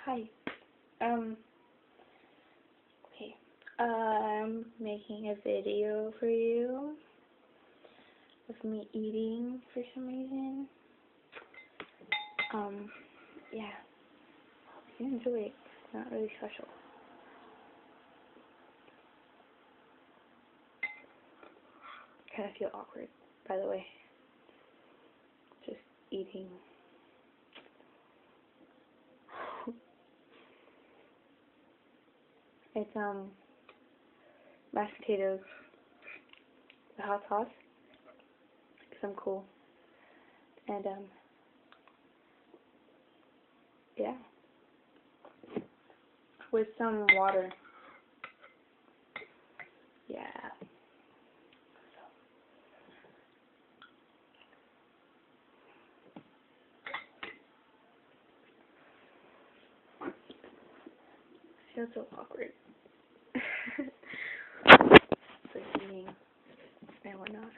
Hi. Um, okay. I'm making a video for you of me eating for some reason. Yeah. Hope you enjoy it. It's not really special. Kind of feel awkward, by the way. Just eating. It's, mashed potatoes with hot sauce, because I'm cool. And, yeah. With some water. Yeah. I feel so awkward. Like eating and whatnot.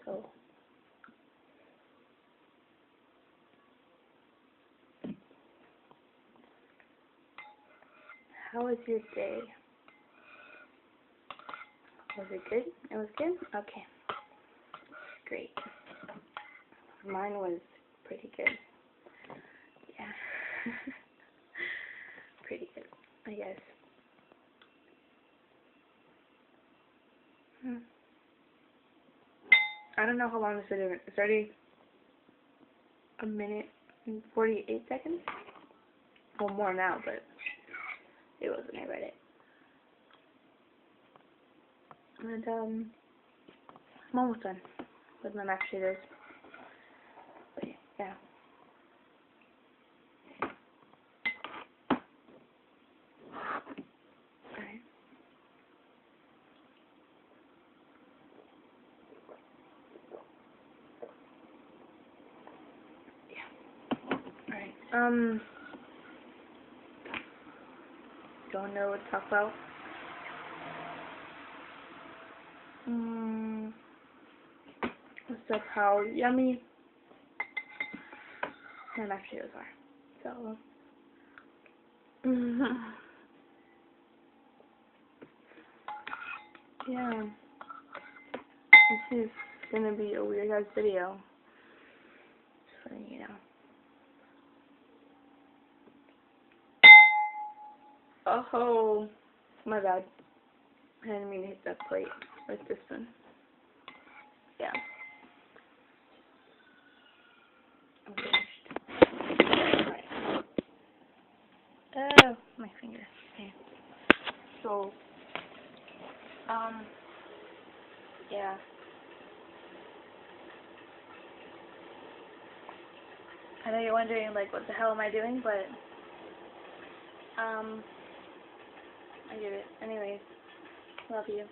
So, how was your day? Was it good? It was good? Okay. Great. Mine was pretty good. Yeah. Pretty good, I guess. I don't know how long this video is. It's already a minute and 48 seconds. Well, more now, but it was when I read it. And, I'm almost done with my mashed potatoes. But, yeah. Alright. Yeah. Alright. Don't know what to talk about. Except how yummy my mashed potatoes are. So, yeah. This is gonna be a weird ass video. Just letting you know. Oh, my bad. I didn't mean to hit that plate with this one. Yeah. I'm finished. Alright. Oh, my finger. Okay. So, yeah. I know you're wondering, like, what the hell am I doing, but, I did it. Anyways, love you.